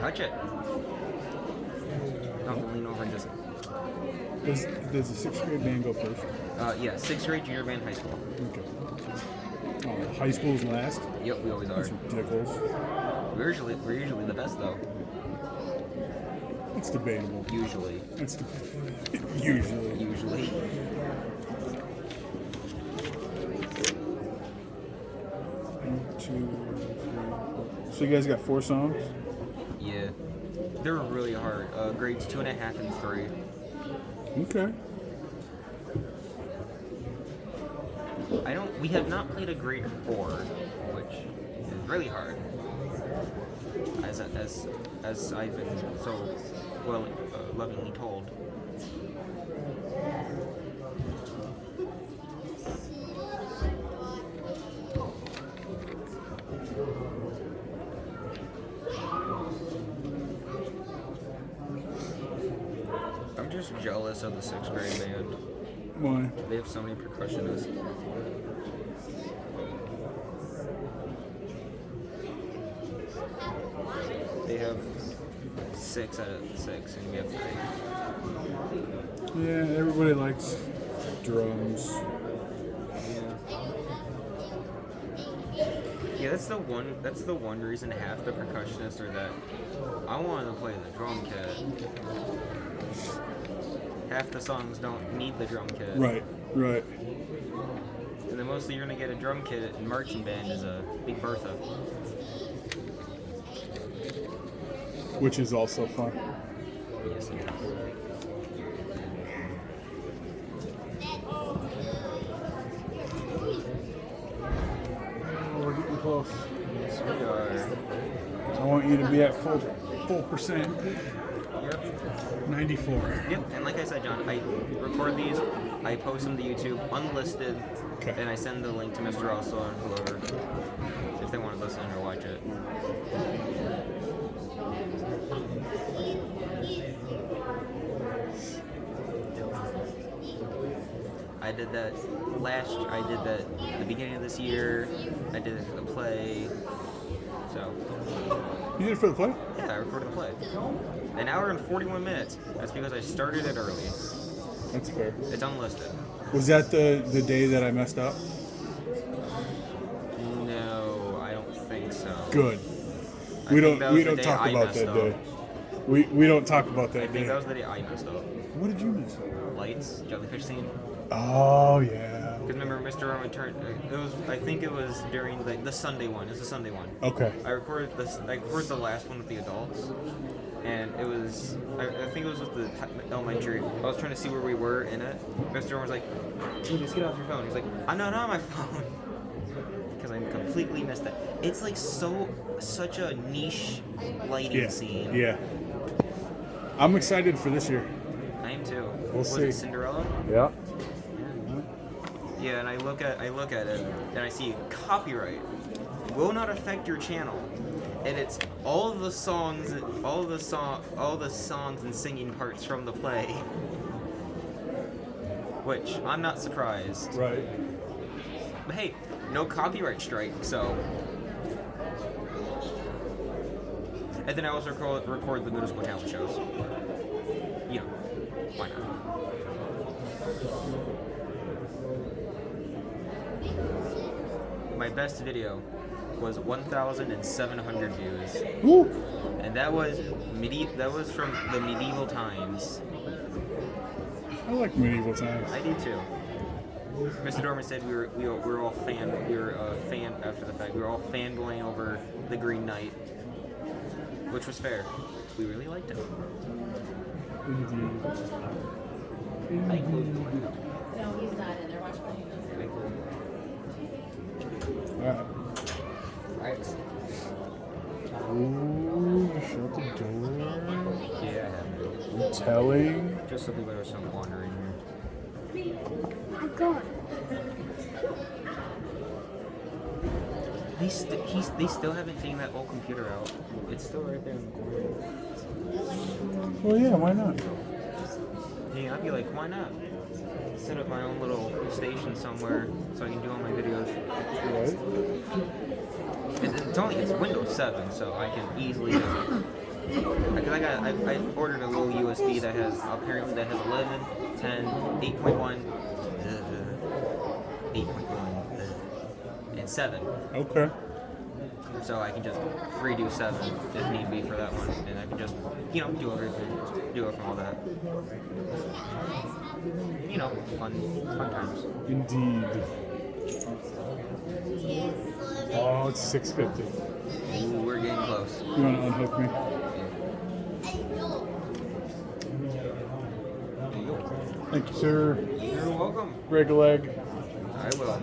Touch it. Don't lean over and just... Does the 6th grade band go first? Yeah, 6th grade, junior band, high school. Okay. High school's last? Yep, we always are. That's ridiculous. We're usually the best, though. It's debatable. Usually. Usually. Usually. 1, 2, 3, 4. So you guys got 4 songs? Yeah. They're really hard. Grades 2.5 and 3. Okay. We have not played a grade 4, which is really hard. As I've been so lovingly told. I'm just jealous of the 6th grade band. Why? They have so many percussionists. They have 6 out of 6, and we have 3. Yeah, everybody likes drums. Yeah, that's the one reason half the percussionists are that I want to play the drum kit. Half the songs don't need the drum kit. Right. And the mostly you're gonna get a drum kit in marching band is a Big Bertha. Which is also fun. Yes, it is. We're getting close. Yes, we are. I want you to be at full percent. Yep. 94. Yep. And like I said, John, I record these, I post them to YouTube unlisted, Okay. and I send the link to Mr. Russell and whoever if they want to listen or watch it. I did that at the beginning of this year. I did it for the play. So. You did it for the play? Yeah, I recorded the play. An hour and 41 minutes. That's because I started it early. That's fair. It's unlisted. Was that the day that I messed up? No, I don't think so. Good. I We think don't that was the day talk I about messed that up. day. We don't talk about that I day. think that was the day I messed up. What did you mess up? Lights, jellyfish scene. Oh yeah. Because remember, Mr. Roman turned. I think it was during the Sunday one. It was the Sunday one. Okay. I recorded the last one with the adults, and it was. I think it was with the elementary. I was trying to see where we were in it. Mr. Roman was like, "Dude, just get off your phone." He's like, "I'm not on my phone," because I completely missed that. It's like such a niche lighting scene. Yeah. I'm excited for this year. I am too. We'll was see. it Cinderella? Yeah. Yeah, and I look at it, and I see copyright will not affect your channel, and it's all the songs and singing parts from the play, which I'm not surprised. Right. But hey, no copyright strike, so. And then I also record the middle school talent shows. You know, why not? My best video was 1,700 views. Woo. And that was from the medieval times. I like medieval times. I do too. Mr. Dorman said we were all fan after the fact. We were all fanboying over the Green Knight, which was fair. We really liked him. I closed the window. No, he's not in there. Watch my hands. Alright. Right. Ooh, you shut the door. Yeah, I have. You're telling. Just so people are some wandering here. I'm gone. They still haven't taken that old computer out. It's still right there in the corner. Well, yeah, why not? Yeah, I'd be like, why not? Set up my own little station somewhere so I can do all my videos. Right? It's Windows 7, so I can easily Because I ordered a little USB that has 11, 10, 8.1, 8.1, and 7. Okay. So I can just redo 7 if need be for that one, and I can just do everything, just do it from all that. Fun times. Indeed. Oh, it's 6:50. Ooh, we're getting close. You want to unhook me? There you go. Thank you, sir. You're welcome. Break a leg. I will.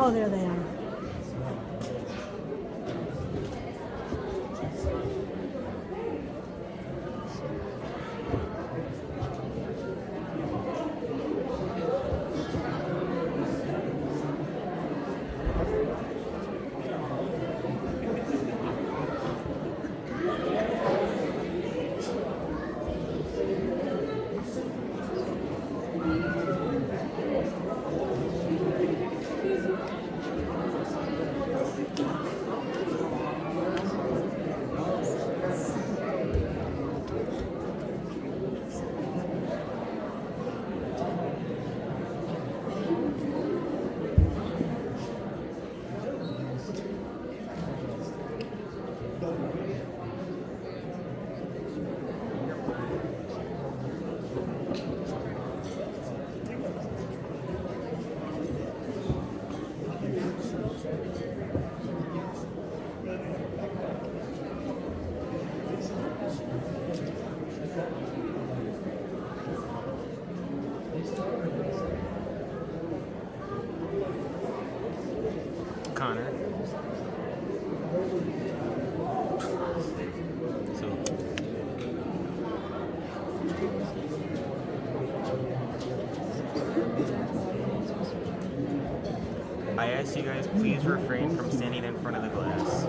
Oh, there they are. Conert. So I ask you guys, please refrain from standing in front of the glass.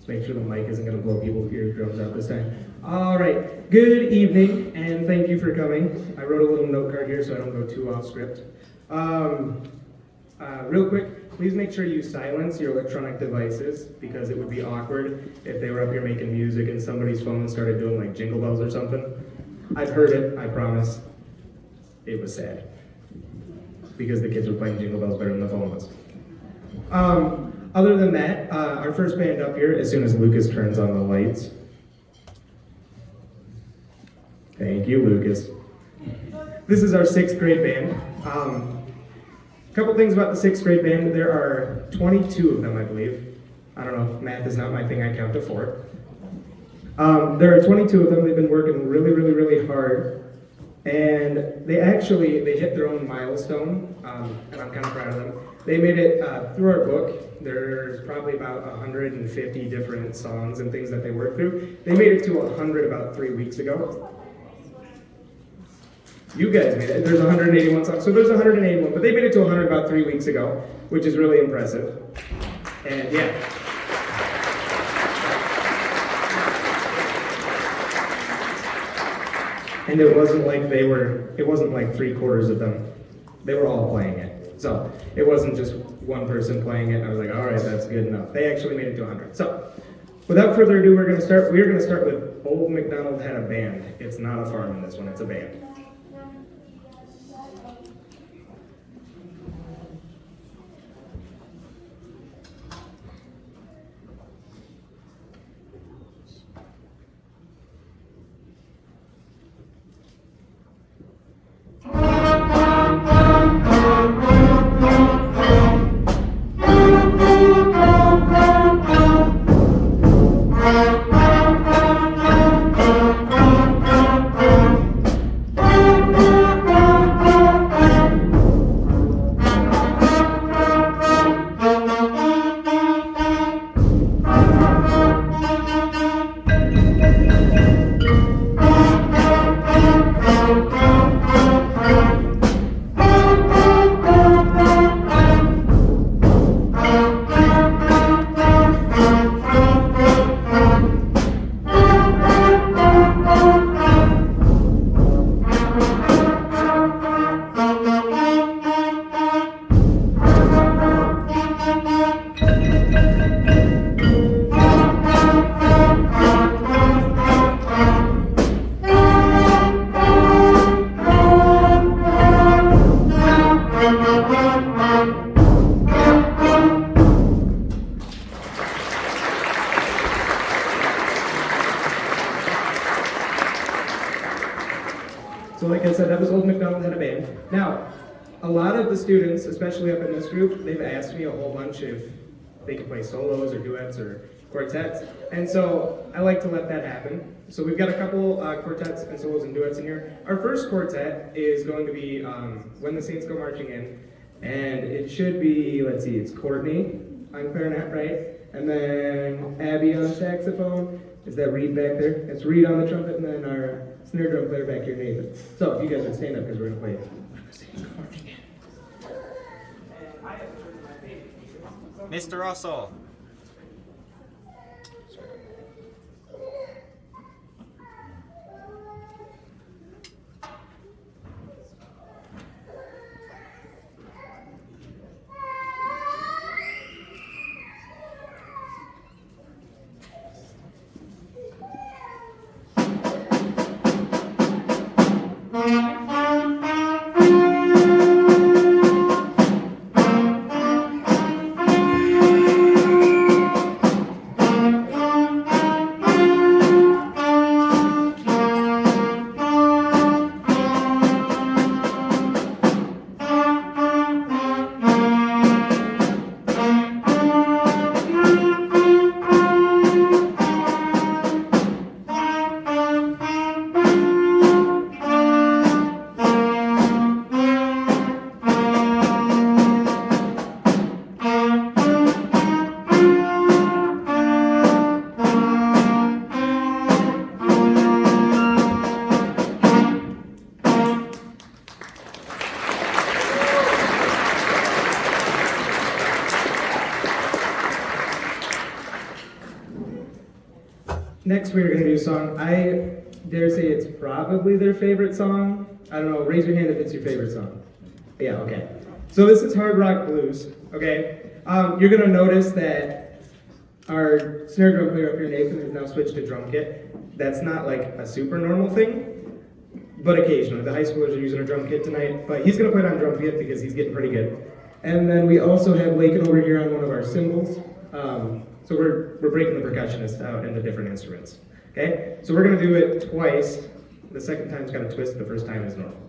Let's make sure the mic isn't going to blow people's eardrums out this time. All right. Good evening, and thank you for coming. I wrote a little note card here so I don't go too off script. Real quick, please make sure you silence your electronic devices because it would be awkward if they were up here making music and somebody's phone started doing like jingle bells or something. I've heard it, I promise. It was sad because the kids were playing jingle bells better than the phone was. Other than that, our first band up here, as soon as Lucas turns on the lights. Thank you, Lucas. This is our 6th grade band. Couple things about the 6th grade band. There are 22 of them, I believe. I don't know, math is not my thing, I count to 4. There are 22 of them. They've been working really, really, really hard. And they hit their own milestone, and I'm kind of proud of them. They made it through our book. There's probably about 150 different songs and things that they worked through. They made it to 100 about 3 weeks ago. You guys made it. There's 181 songs. So there's 181, but they made it to 100 about 3 weeks ago, which is really impressive. And yeah. And it wasn't like 3/4 of them. They were all playing it. So it wasn't just one person playing it. I was like, all right, that's good enough. They actually made it to 100. So without further ado, we're going to start with Old MacDonald Had a Band. It's not a farm in this one, it's a band. So like I said, that was Old MacDonald Had a Band. Now, a lot of the students, especially up in this group, they've asked me a whole bunch if they could play solos or duets or quartets, and so I like to let that happen. So we've got a couple quartets and solos and duets in here. Our first quartet is going to be When the Saints Go Marching In, and it should be, let's see, it's Courtney on clarinet, right? And then Abby on saxophone. Is that Reed back there? It's Reed on the trumpet, and then our snare drum player back here, Nathan. So if you guys would stand up because we're going to play Mr. Russell. Next, we're going to do a song. I dare say it's probably their favorite song. I don't know. Raise your hand if it's your favorite song. Yeah, okay. So this is hard rock blues, okay? You're going to notice that our snare drum player up here, Nathan, has now switched to drum kit. That's not like a super normal thing, but occasionally. The high schoolers are using a drum kit tonight, but he's going to put on drum kit because he's getting pretty good. And then we also have Lakin over here on one of our cymbals. So we're breaking the percussionist out into different instruments. Okay? So we're gonna do it twice. The second time's got a twist, the first time is normal.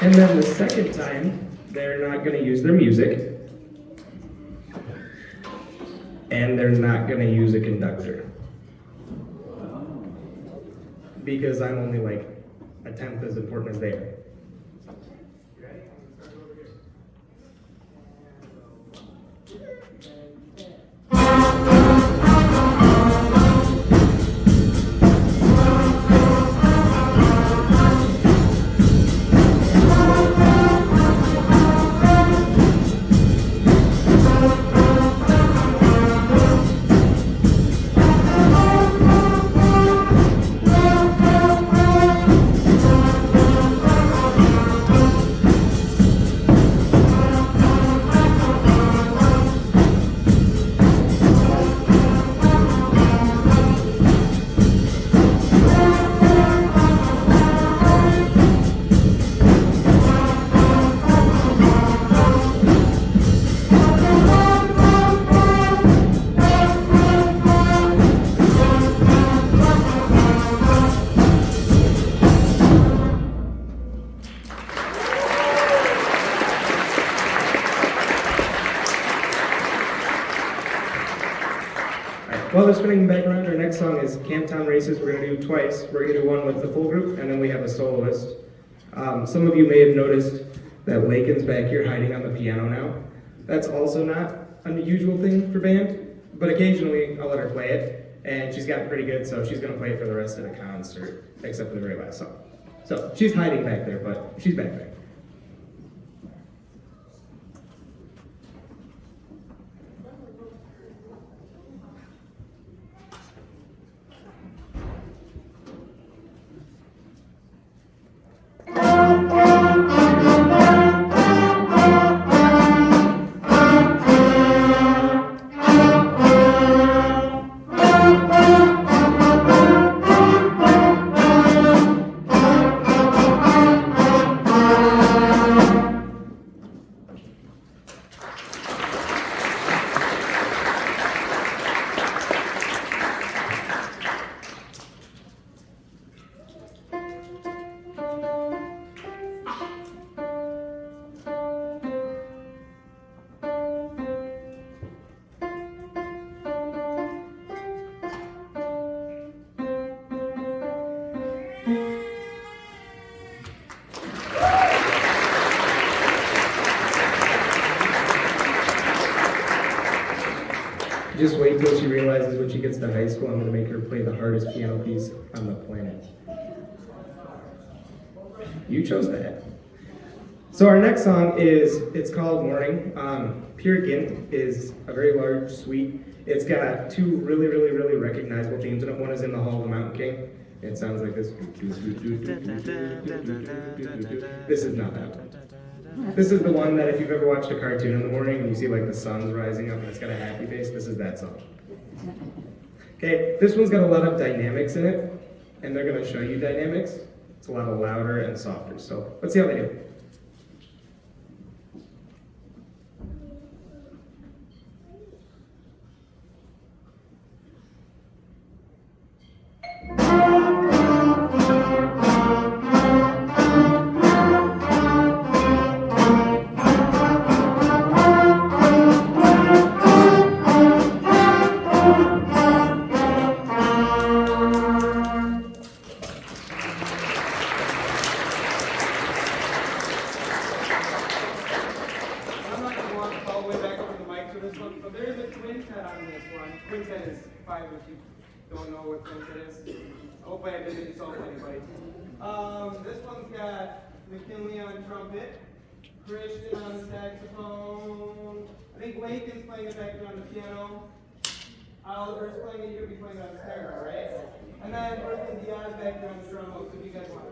And then the second time, they're not going to use their music, and they're not going to use a conductor. Because I'm only like a tenth as important as they are. While they're spinning back around, our next song is Camptown Races. We're going to do twice. We're going to do one with the full group, and then we have a soloist. Some of you may have noticed that Lakin's back here hiding on the piano now. That's also not an unusual thing for band, but occasionally I'll let her play it, and she's gotten pretty good, so she's going to play it for the rest of the concert, except for the very last song. So she's hiding back there, but she's back there. Just wait till she realizes when she gets to high school, I'm going to make her play the hardest piano piece on the planet. You chose that. So our next song it's called Morning. Pure Gint is a very large suite. It's got two really recognizable themes in it. One is in the Hall of the Mountain King. It sounds like this. This is not that one. This is the one that if you've ever watched a cartoon in the morning and you see like the sun's rising up and it's got a happy face, this is that song. Okay, this one's got a lot of dynamics in it, and they're gonna show you dynamics. It's a lot louder and softer, so let's see how they do. I'm not going to walk all the way back over the mic for this one, but there is a quintet on this one. Quintet is 5 if you don't know what quintet is. Hopefully I didn't insult anybody. This one's got McKinley on trumpet, Christian on saxophone. I think Lakin's playing it back there on the piano. Oliver's playing it, you'll be playing it on the snare, right? And then Brooklyn Diaz back there on the drums, if you guys want.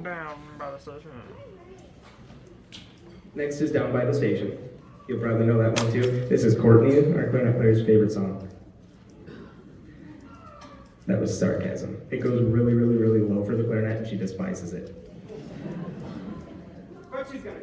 Down by the station. Next is Down by the Station. You'll probably know that one too. This is Courtney, our clarinet player's favorite song. That was sarcasm. It goes really, really, really low for the clarinet and she despises it. But she's gonna.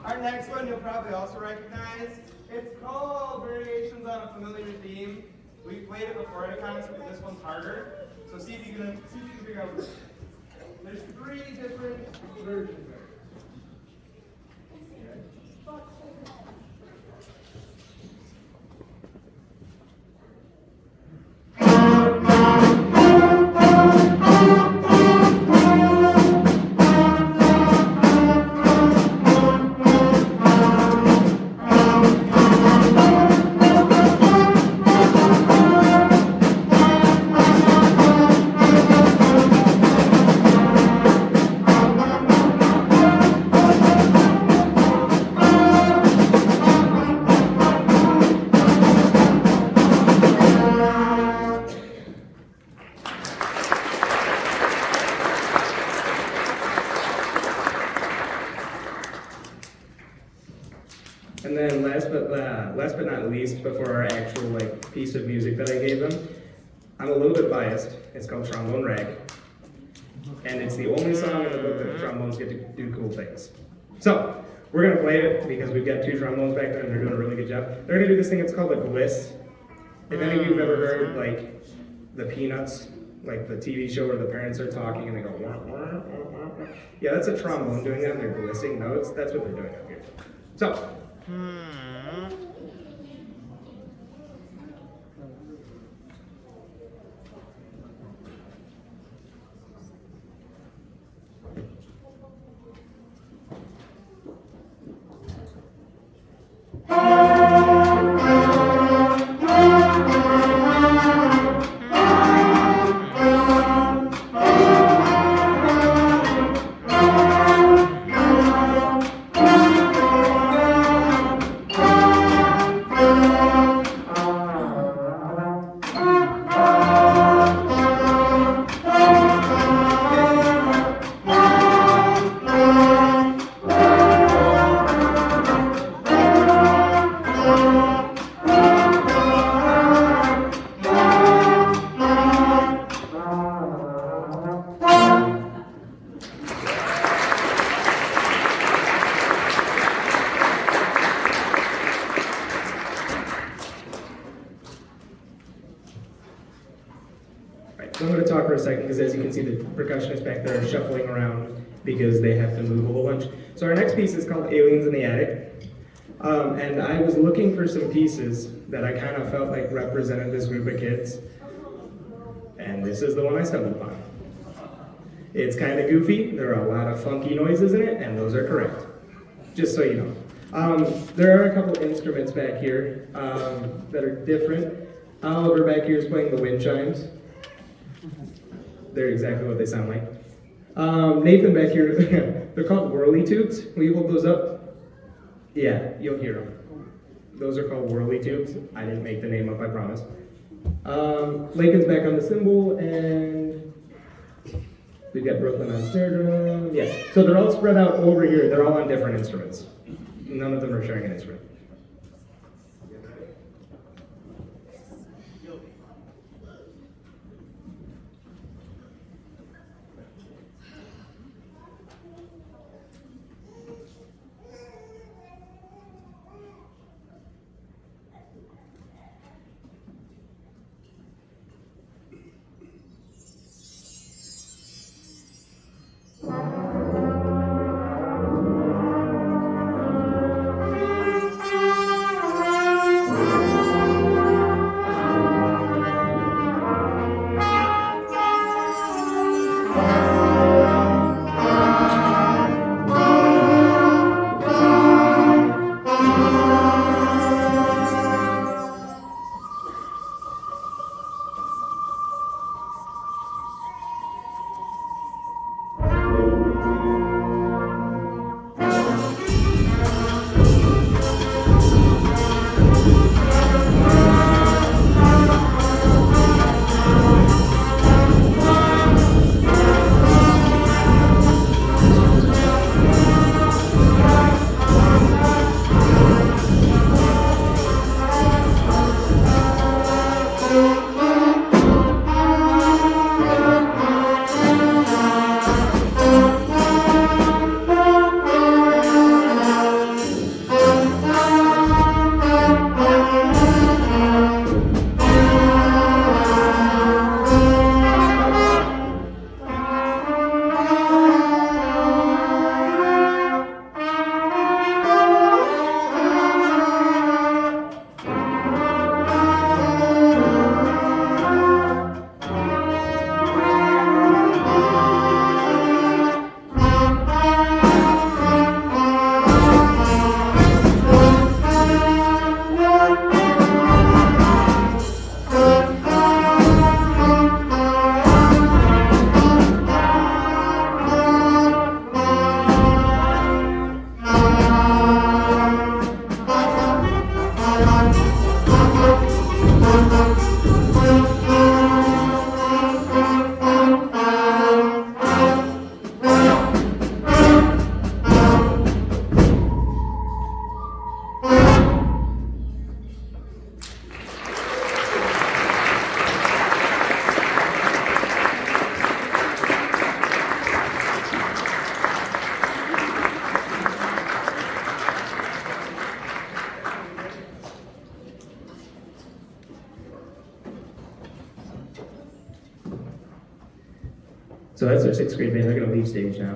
Our next one you'll probably also recognize. It's called Variations on a Familiar Theme. We've played it before at a concert, but this one's harder. So see if you can figure out. There's 3 different versions. And then last but not least, before our actual piece of music that I gave them, I'm a little bit biased. It's called Trombone Rag. And it's the only song in the book that trombones get to do cool things. So, we're gonna play it because we've got 2 trombones back there and they're doing a really good job. They're gonna do this thing, it's called a gliss. If any of you have ever heard the Peanuts, like the TV show where the parents are talking and they go wah, wah, wah, wah. Yeah, that's a trombone doing that and they're glissing notes. That's what they're doing up here. So, Right, so I'm going to talk for a second because as you can see, the percussionists back there are shuffling around because they have to move a whole bunch. So our next piece is called Aliens in the Attic. And I was looking for some pieces that I kind of felt like represented this group of kids. And this is the one I stumbled upon. It's kind of goofy, there are a lot of funky noises in it, and those are correct. Just so you know. There are a couple instruments back here that are different. Oliver back here is playing the wind chimes. They're exactly what they sound like. Nathan back here, they're called whirly tubes. Will you hold those up? Yeah, you'll hear them. Those are called whirly tubes. I didn't make the name up, I promise. Lakin's back on the cymbal, and we've got Brooklyn on snare drum. Yeah, so they're all spread out over here. They're all on different instruments. None of them are sharing an instrument. So that's our sixth grade band. They're going to leave stage now.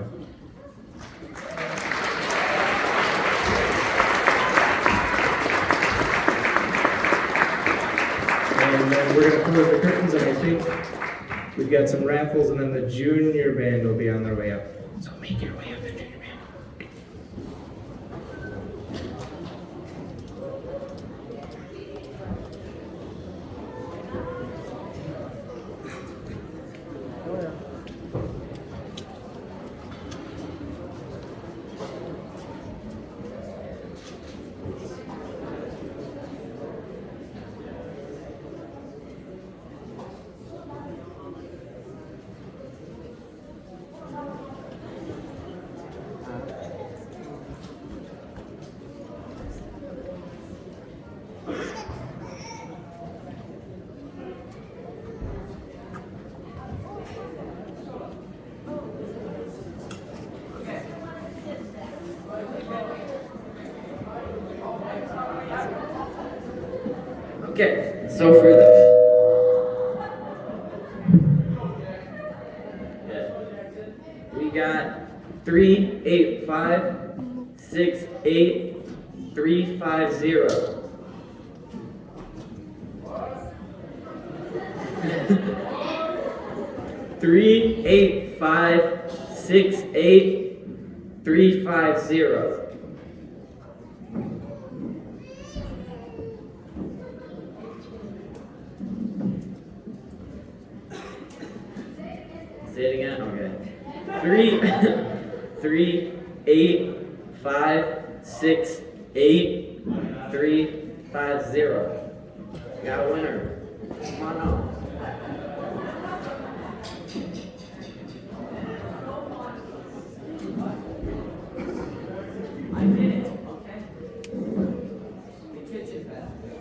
And then we're going to close the curtains, and I think we've got some raffles, and then the junior band will be on their way up. So make your way up there, junior band. Okay, so for the got 38568 350. 38568 350. Say it again. Okay. 38568 350. Got a winner. Come on up. I did it. Okay. The kitchen basket.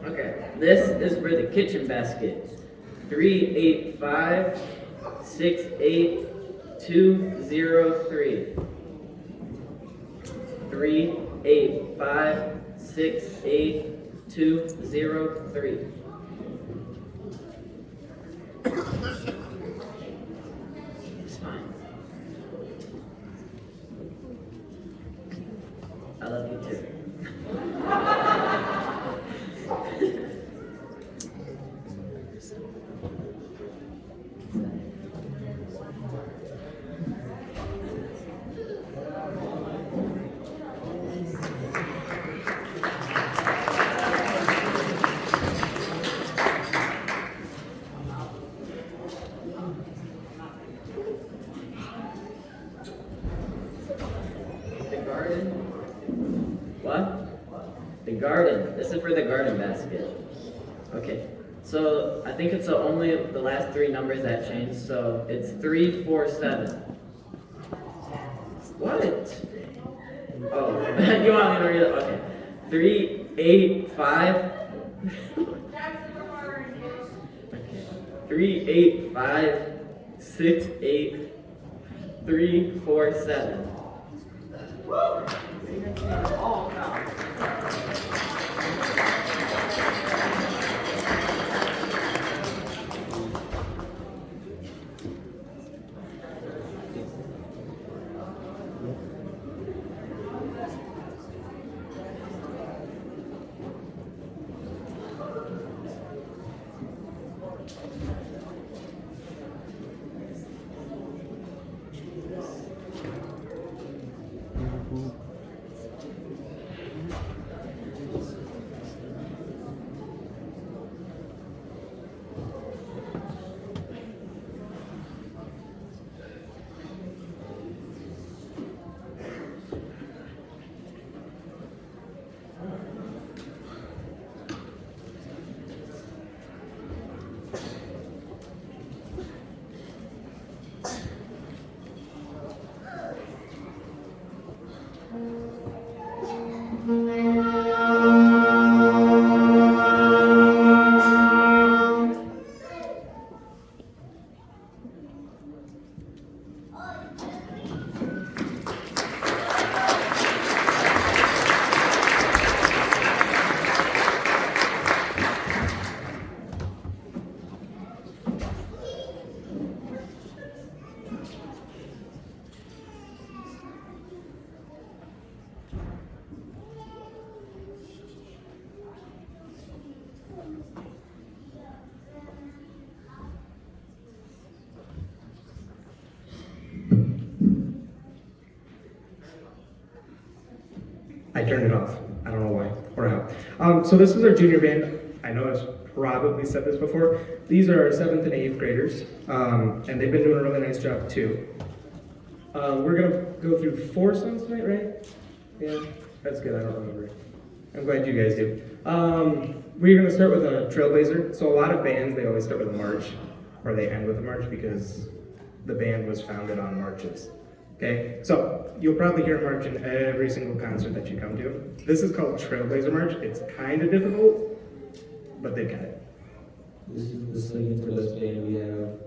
Okay. This is for the kitchen basket. 38568 203. 38568 203. It's fine. I love you too. The garden? What? The garden. This is for the garden basket. Okay. So I think it's only the last three numbers that changed. So it's 347. What? Oh, you want me to read it? Okay. 385. Okay. 38568 347. I turned it off. I don't know why or how. So this is our junior band. I know I've probably said this before. These are our 7th and 8th graders, and they've been doing a really nice job too. We're gonna go through 4 songs tonight, right? Yeah, that's good. I don't remember. I'm glad you guys do. We're gonna start with a Trailblazer. So a lot of bands, they always start with a march, or they end with a march because the band was founded on marches. Okay, so you'll probably hear a march in every single concert that you come to. This is called Trailblazer March. It's kind of difficult, but they got it. This is the singing for this band we have.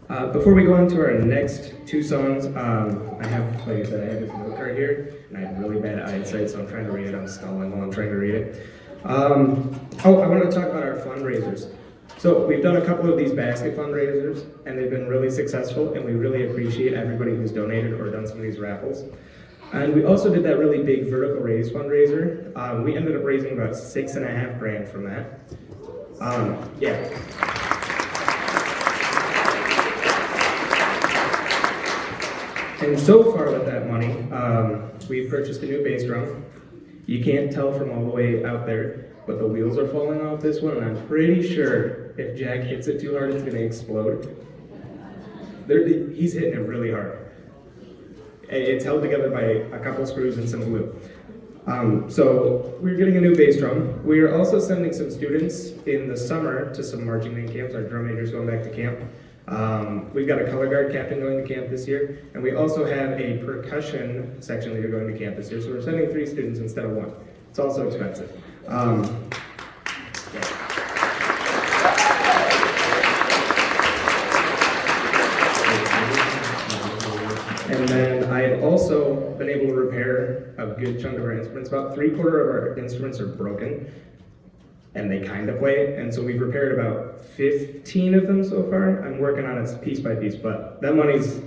Before we go on to our next two songs, I have, like I said, I have this note card here, and I have really bad eyesight, so I'm trying to read it. I'm stalling while I'm trying to read it. I want to talk about our fundraisers. So we've done a couple of these basket fundraisers, and they've been really successful, and we really appreciate everybody who's donated or done some of these raffles. And we also did that really big vertical raise fundraiser. We ended up raising about $6.5 grand from that. Yeah. And so far with that money, we've purchased a new bass drum. You can't tell from all the way out there, but the wheels are falling off this one, and I'm pretty sure if Jack hits it too hard, it's gonna explode. He's hitting it really hard. It's held together by a couple screws and some glue. So we're getting a new bass drum. We're also sending some students in the summer to some marching band camps. Our drum major's going back to camp. We've got a color guard captain going to camp this year, and we also have a percussion section leader going to camp this year. So we're sending 3 students instead of 1. It's also expensive. And then I've also been able to repair a good chunk of our instruments. About 3/4 of our instruments are broken, and they kind of play. And so we've repaired about 15 of them so far. I'm working on it piece by piece, but that money's,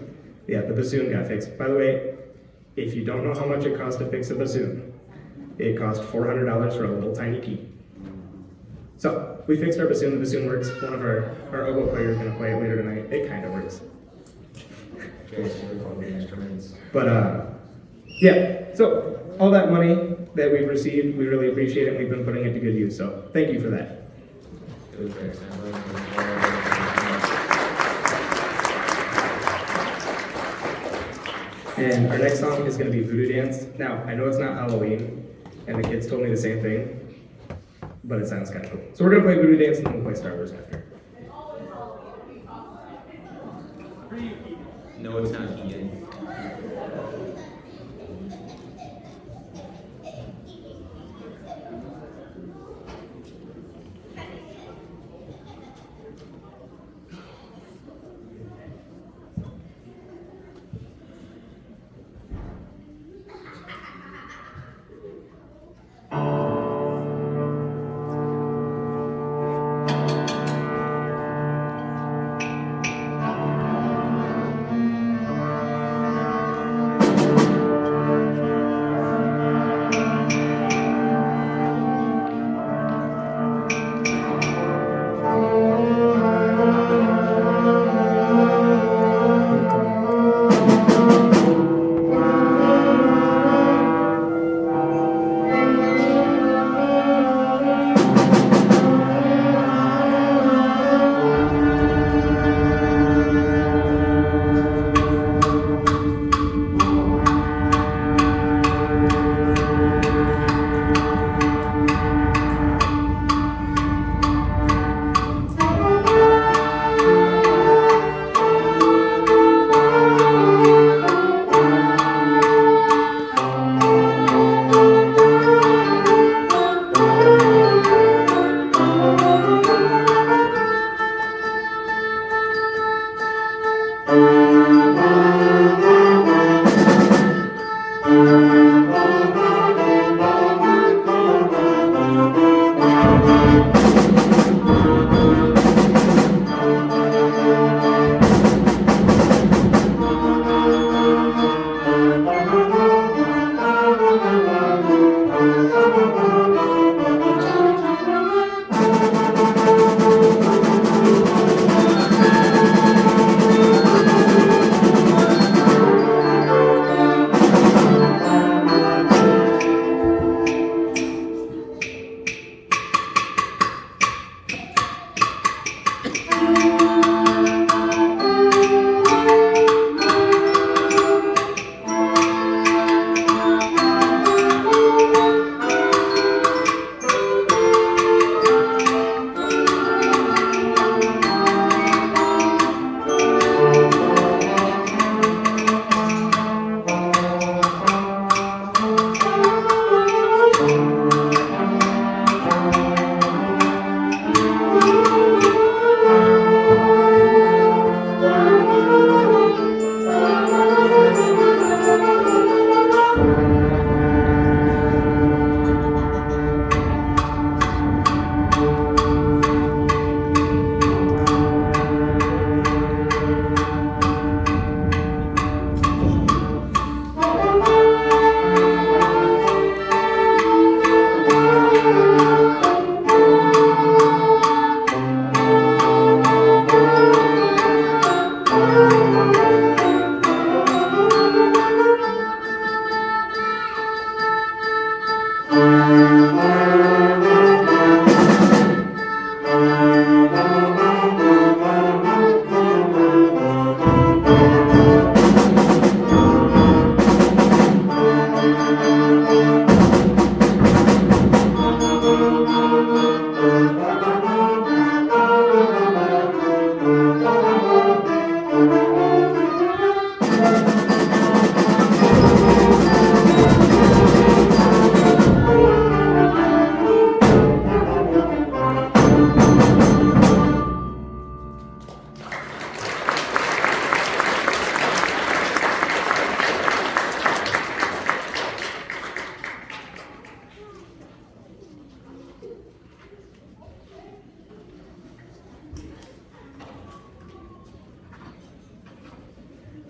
yeah, the bassoon got fixed. By the way, if you don't know how much it costs to fix a bassoon, it cost $400 for a little tiny key. So we fixed our bassoon. The bassoon works. One of our oboe players is going to play it later tonight. It kind of works. But yeah, so all that money that we've received, we really appreciate it, and we've been putting it to good use, so thank you for that. And our next song is going to be Voodoo Dance. Now, I know it's not Halloween, and the kids told me the same thing, but it sounds kind of cool. So we're going to play Voodoo Dance, and then we'll play Star Wars after. No, it's not Ian.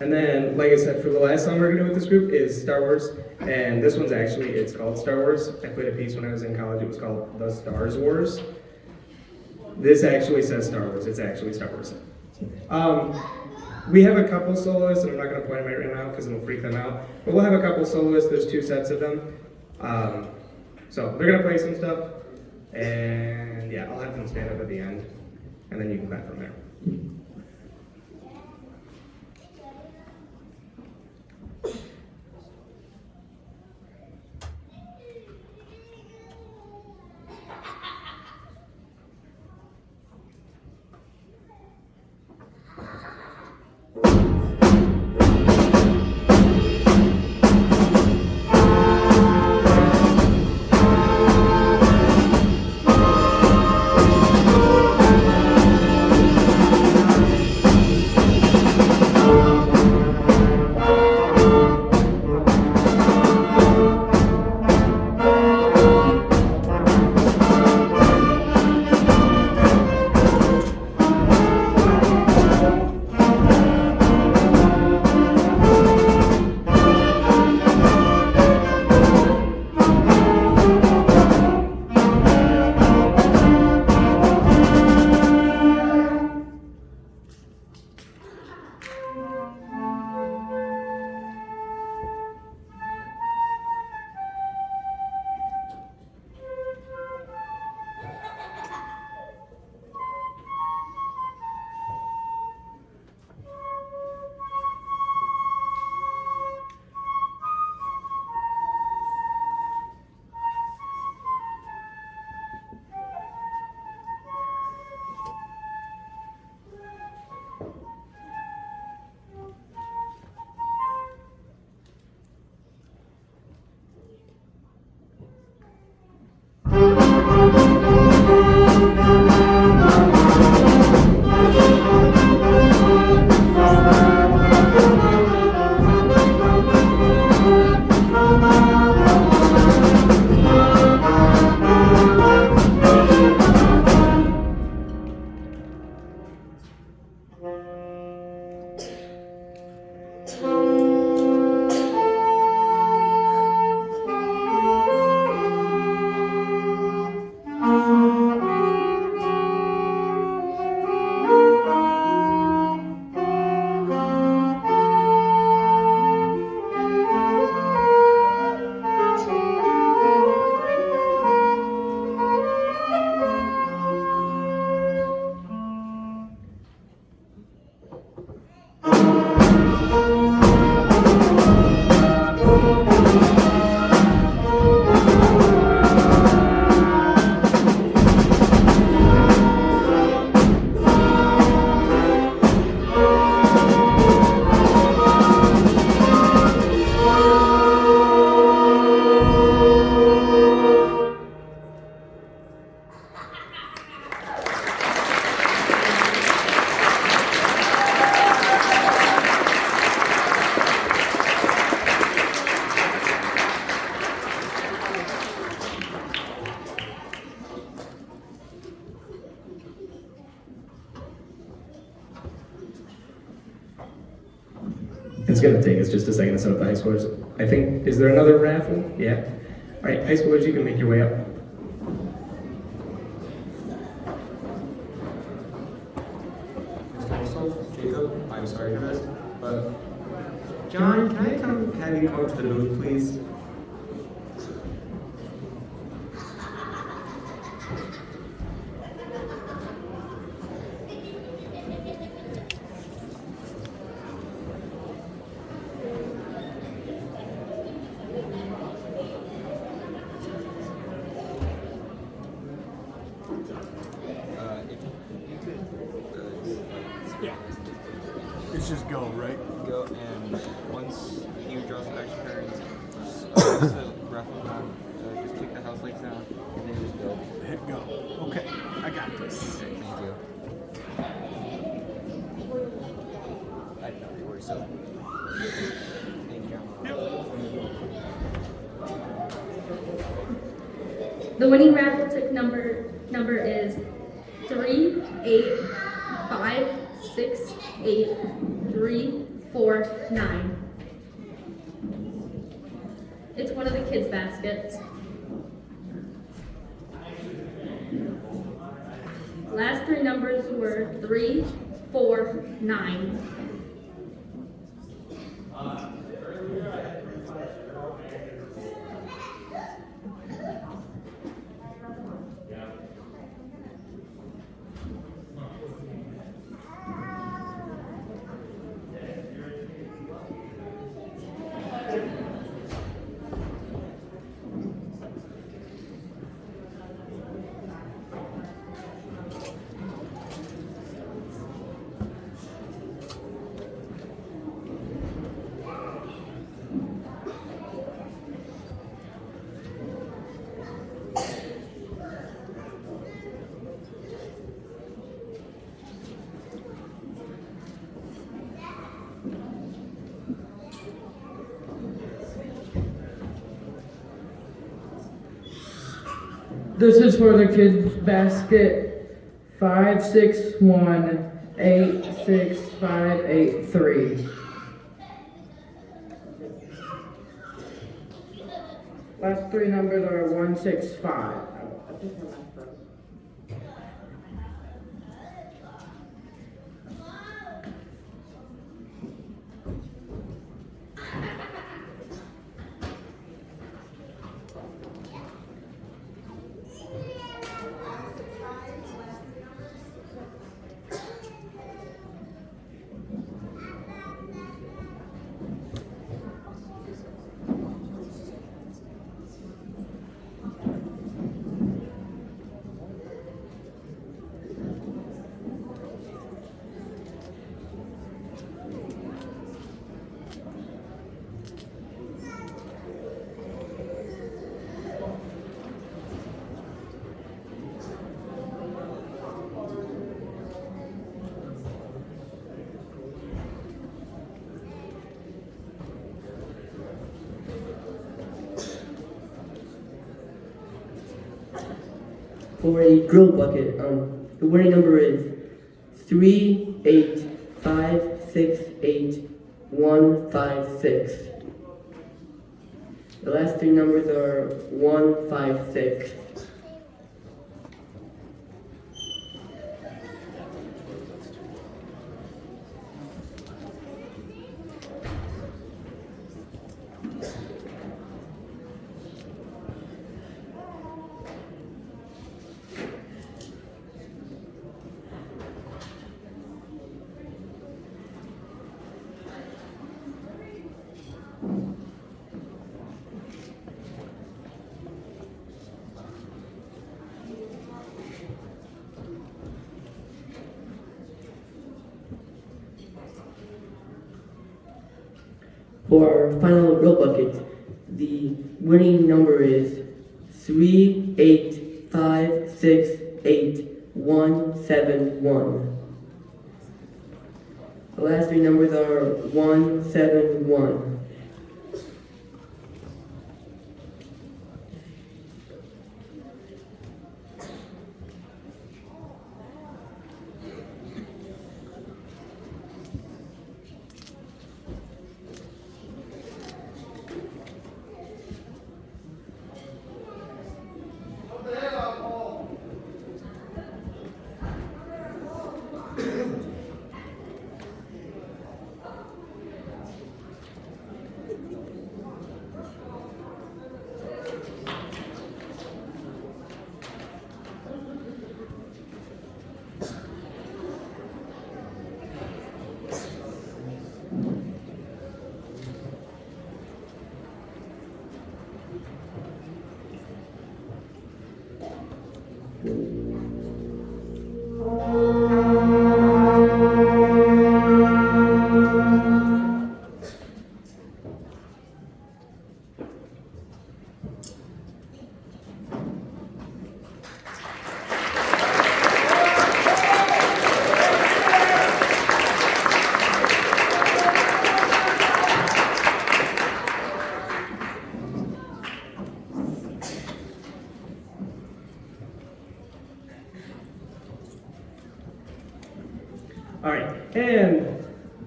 And then, like I said, for the last song we're gonna do with this group is Star Wars. And this one's actually, it's called Star Wars. I played a piece when I was in college, it was called The Stars Wars. This actually says Star Wars, it's actually Star Wars. We have a couple soloists, and I'm not gonna play them right now because it'll freak them out. But we'll have a couple soloists, there's 2 sets of them. So they're gonna play some stuff, and yeah, I'll have them stand up at the end, and then you can clap from there. It's gonna take us just a second to set up the high schoolers. I think, is there another raffle? Yeah. All right, high schoolers, you can make your way up. Jacob, I'm sorry for this, but John, can I have you come to the booth, please? It's just go, right? Go, and once you draw some extra cards, the raffle down, just take the house lights down, and then just go. Hit go. Okay, I got this. Okay, thank you. I didn't know you were, so. Thank you. The winning raffle ticket number is 3, 8, 5, 6, 8, 3, 9. It's one of the kids' baskets. Last 3 numbers were 3, 4, 9. This is for the kids' basket 561865883. Last 3 numbers are 165. For a drill bucket, the winning number is 385688156. The last 3 numbers are 156. For our final drill bucket, the winning number is 385688171. The last 3 numbers are 171.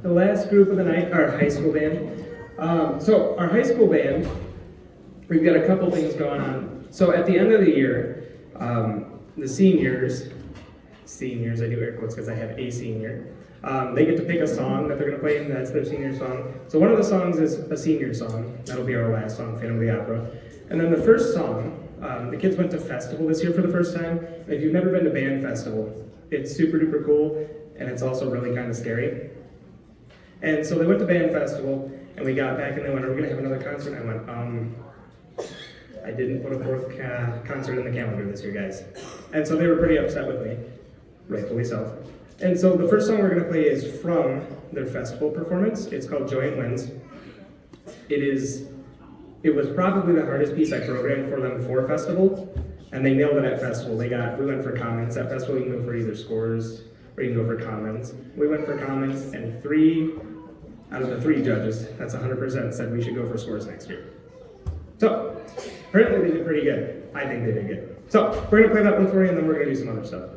the last group of the night, our high school band. So our high school band, we've got a couple things going on. So at the end of the year, the seniors, I do air quotes because I have a senior, they get to pick a song that they're going to play, and that's their senior song. So one of the songs is a senior song. That'll be our last song, Phantom of the Opera. And then the first song, the kids went to festival this year for the first time. And if you've never been to band festival, it's super duper cool, and it's also really kind of scary. And so they went to band festival, and we got back and they went, are we going to have another concert? And I went, I didn't put a fourth concert in the calendar this year, guys. And so they were pretty upset with me, rightfully so. And so the first song we're going to play is from their festival performance. It's called Joy and Winds. It was probably the hardest piece I programmed for them for festival, and they nailed it at festival. We went for comments. At festival, you can go for either scores or you can go for comments. We went for comments, and 3 out of the 3 judges, that's 100%, said we should go for scores next year. So, apparently they did pretty good. I think they did good. So, we're going to play that one for you, and then we're going to do some other stuff.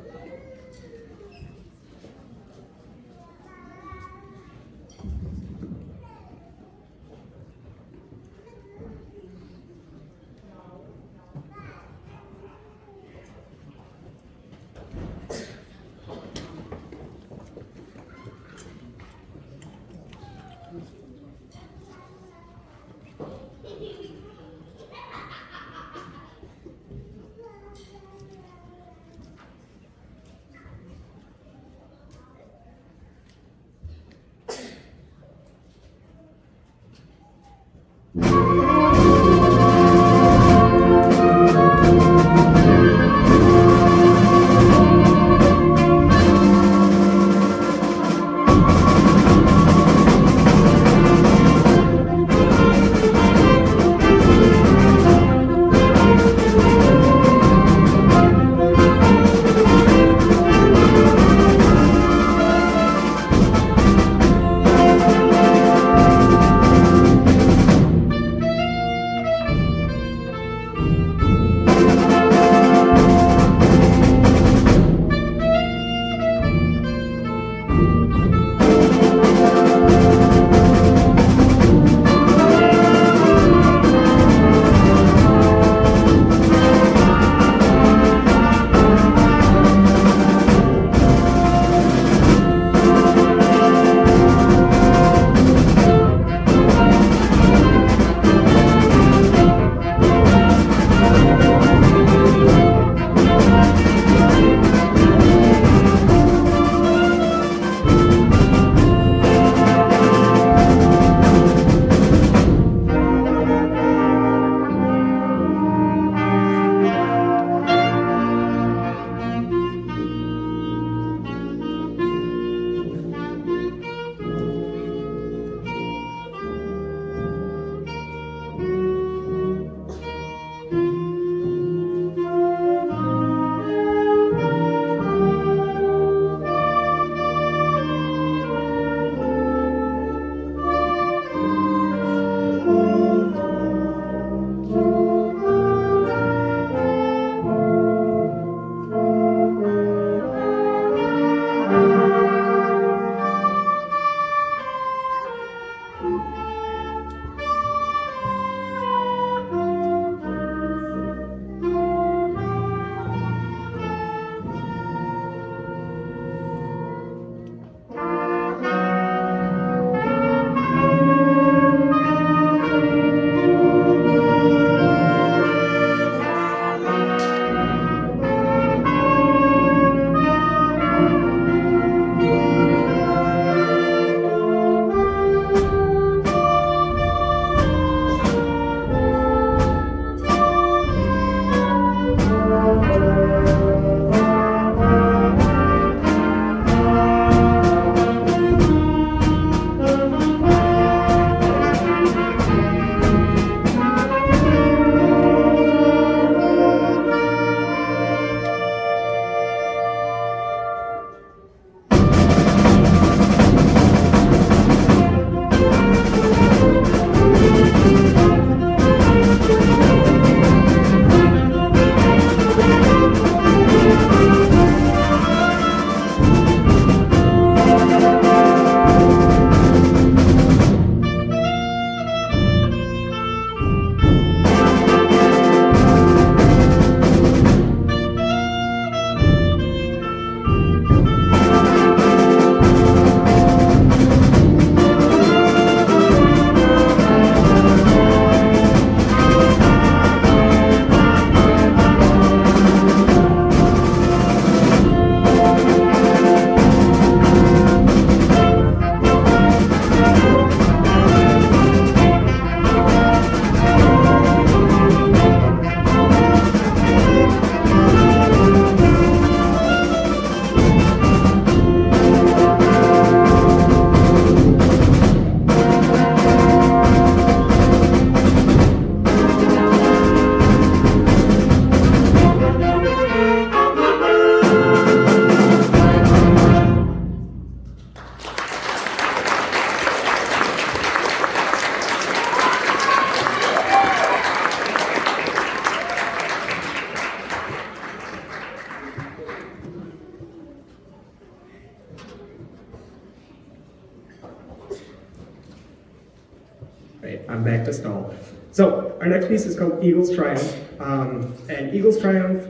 Right, I'm back to stall. So our next piece is called Eagles Triumph. And Eagles Triumph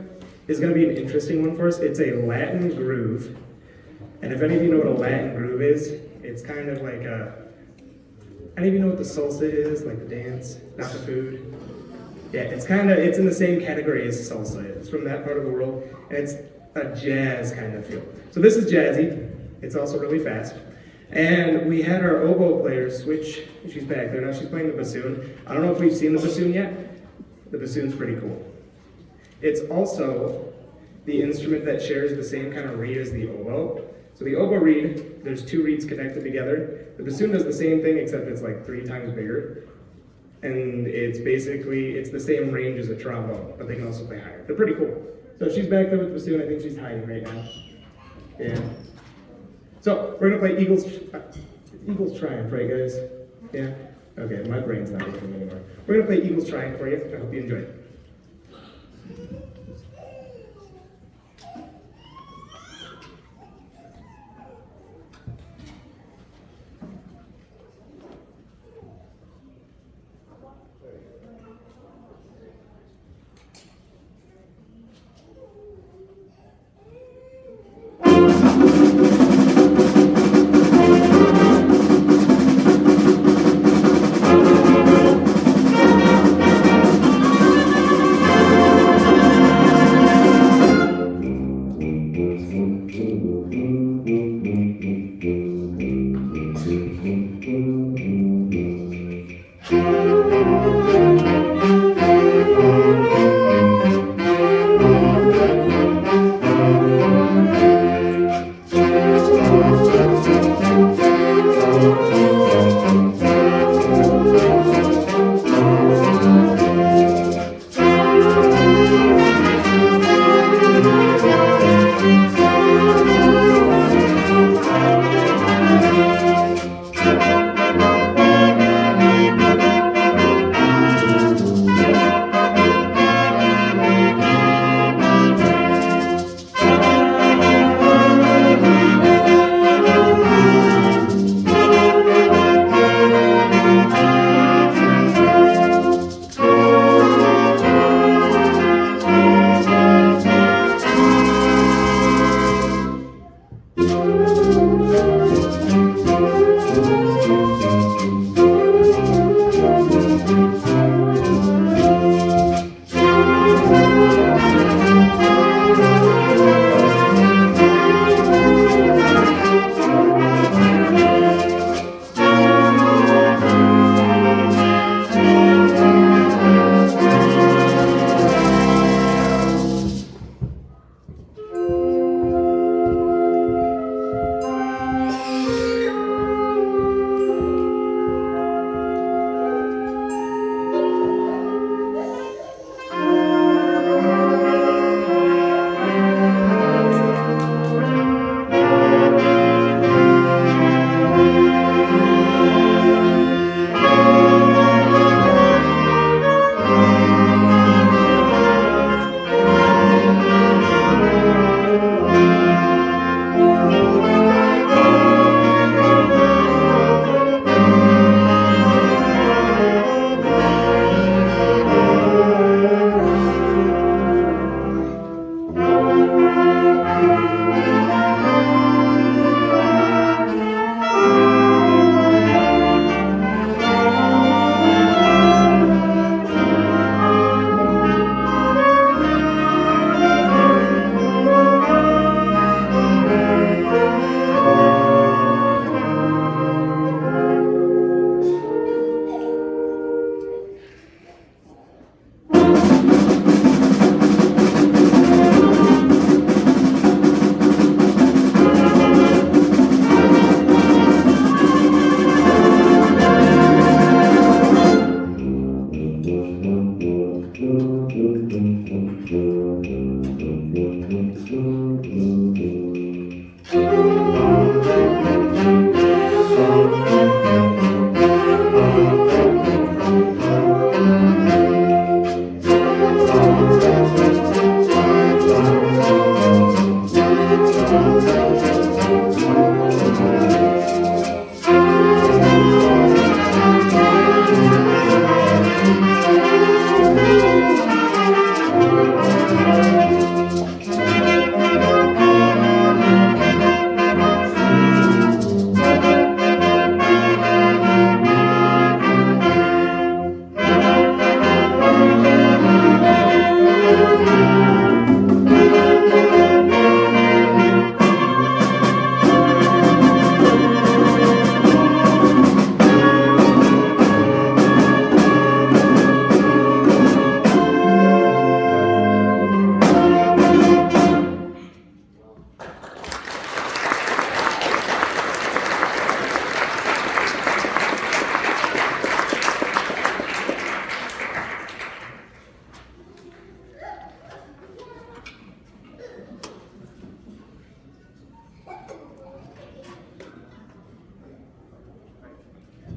is going to be an interesting one for us. It's a Latin groove. And if any of you know what a Latin groove is, it's kind of like any of you know what the salsa is, like the dance, not the food? Yeah, it's in the same category as salsa. It's from that part of the world, and it's a jazz kind of feel. So this is jazzy. It's also really fast. And we had our oboe player switch. She's back there now. She's playing the bassoon. I don't know if we've seen the bassoon yet. The bassoon's pretty cool. It's also the instrument that shares the same kind of reed as the oboe. So the oboe reed, there's two reeds connected together. The bassoon does the same thing, except it's like 3 times bigger. And it's the same range as a trombone, but they can also play higher. They're pretty cool. So she's back there with the bassoon. I think she's hiding right now. Yeah. So we're gonna play Eagles Triumph, right guys? Yeah? Okay, my brain's not working anymore. We're gonna play Eagles Triumph for you. I hope you enjoy it.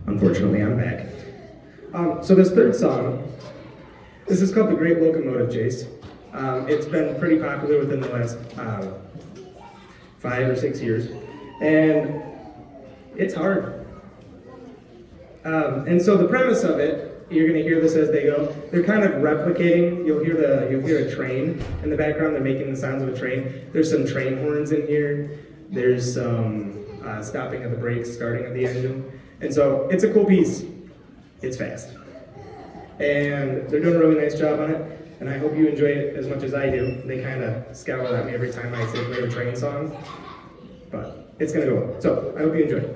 unfortunately, I'm back. So this third song, this is called The Great Locomotive Chase. It's been pretty popular within the last 5 or 6 years, and it's hard. And so the premise of it, you're going to hear this as they go. They're kind of replicating. You'll hear a train in the background. They're making the sounds of a train. There's some train horns in here. There's some stopping of the brakes, starting of the engine, and so it's a cool piece. It's fast, and they're doing a really nice job on it. And I hope you enjoy it as much as I do. They kind of scowl at me every time I say play a train song, but it's gonna go well. So I hope you enjoy it.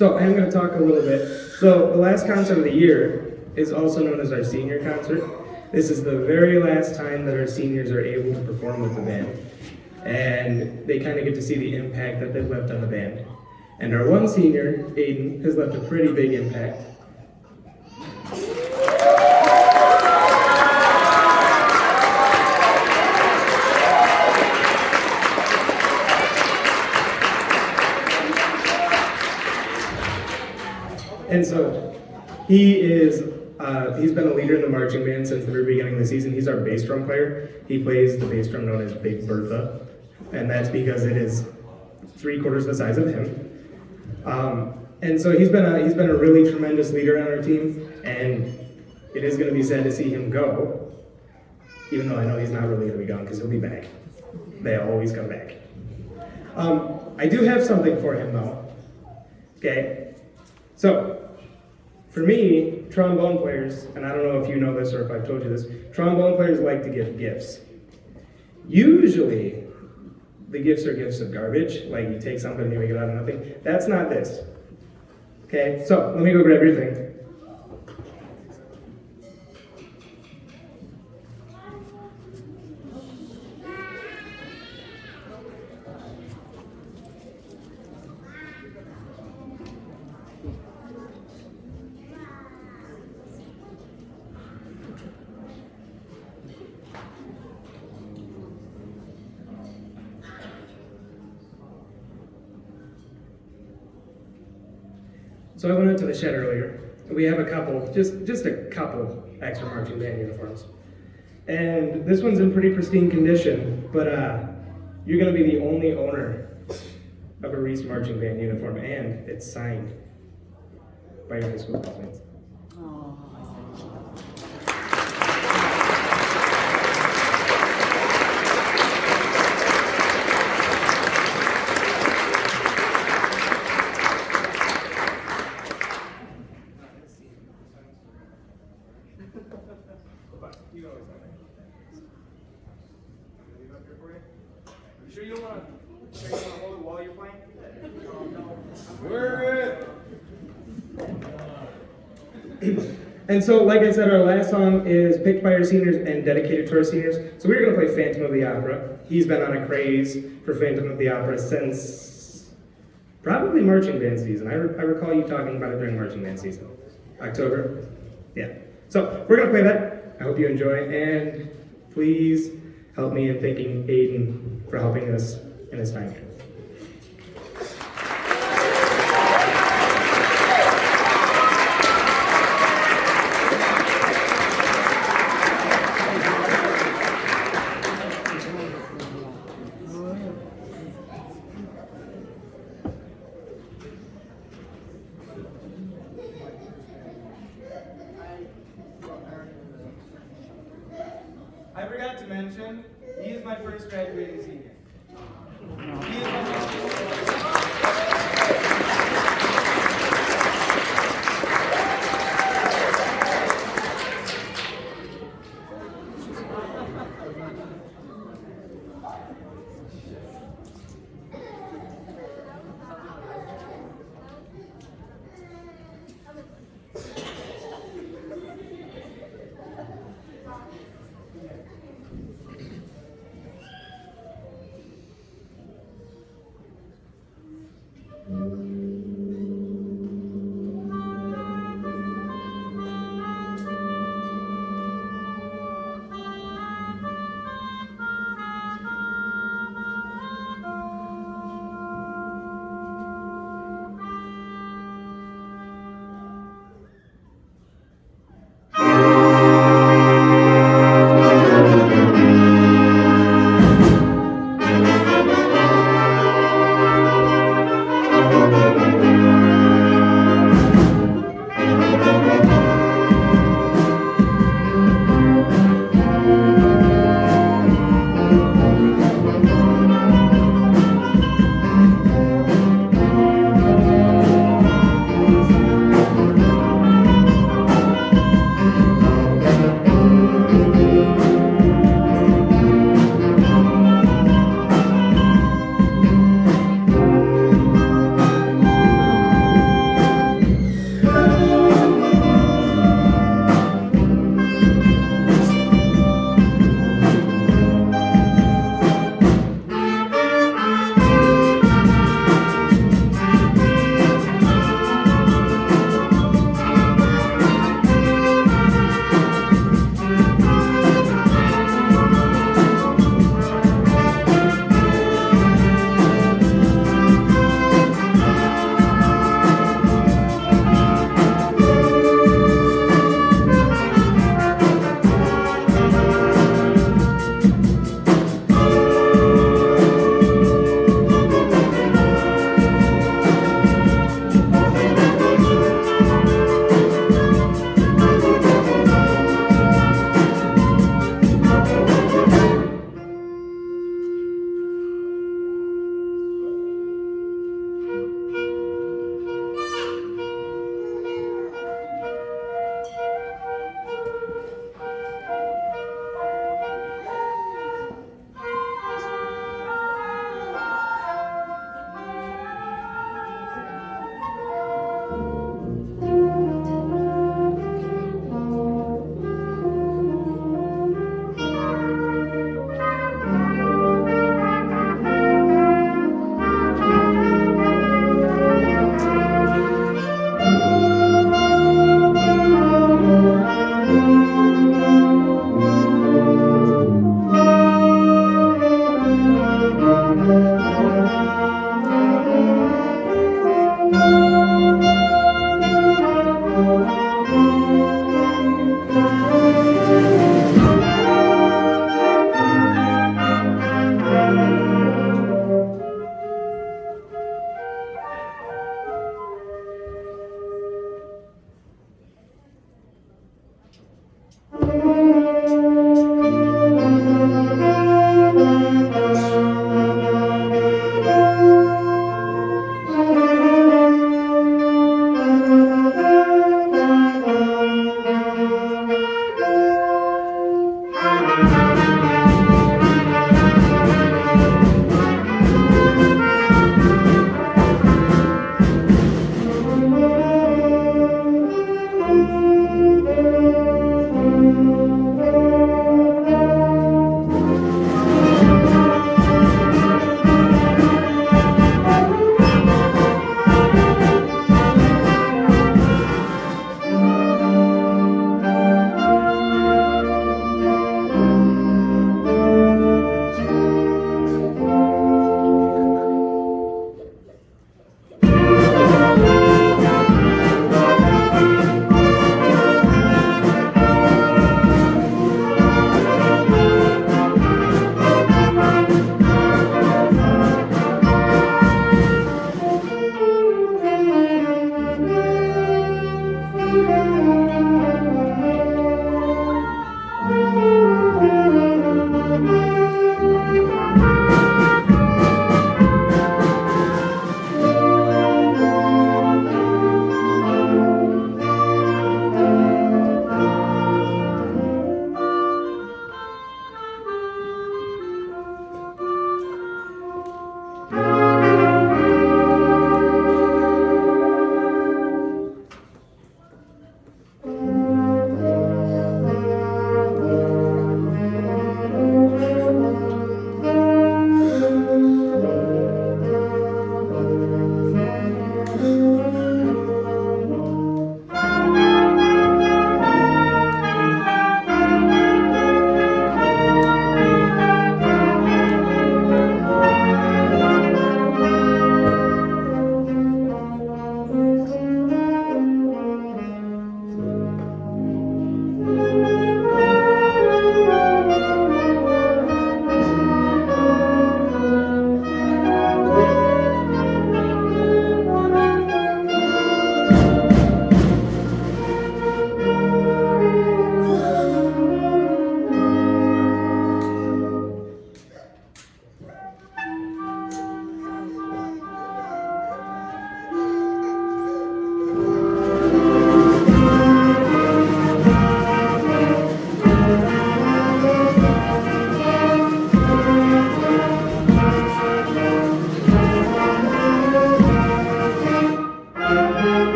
So I'm going to talk a little bit. So the last concert of the year is also known as our senior concert. This is the very last time that our seniors are able to perform with the band. And they kind of get to see the impact that they've left on the band. And our one senior, Aiden, has left a pretty big impact. And so he's been a leader in the marching band since the very beginning of the season. He's our bass drum player. He plays the bass drum known as Big Bertha, and that's because it is 3/4 the size of him. And so he's been a really tremendous leader on our team, and it is going to be sad to see him go, even though I know he's not really going to be gone because he'll be back. They always come back. I do have something for him though. Okay, so. For me, trombone players, and I don't know if you know this or if I've told you this, trombone players like to give gifts. Usually, the gifts are gifts of garbage, like you take something and you make it out of nothing. That's not this. Okay, so let me go grab your thing. So I went out to the shed earlier. We have a couple, just a couple extra marching band uniforms. And this one's in pretty pristine condition, but you're gonna be the only owner of a Reese marching band uniform, and it's signed by your high school classmates. Sure you don't want to hold it while you're playing? And so, like I said, our last song is picked by our seniors and dedicated to our seniors. So we're going to play Phantom of the Opera. He's been on a craze for Phantom of the Opera since probably marching band season. I recall you talking about it during marching band season. October? Yeah. So we're going to play that. I hope you enjoy, and please help me in thanking Aiden for helping us in his time here. I forgot to mention, he is my first graduating senior. He is my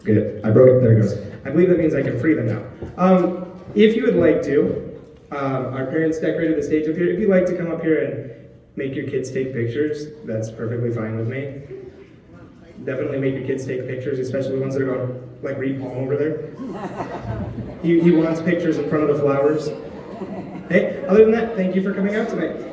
Good. I broke it. There it goes. I believe that means I can free them now. If you would like to, our parents decorated the stage up here. If you'd like to come up here and make your kids take pictures, that's perfectly fine with me. Definitely make your kids take pictures, especially the ones that are going, like Reed Palm over there. He wants pictures in front of the flowers. Hey, other than that, thank you for coming out tonight.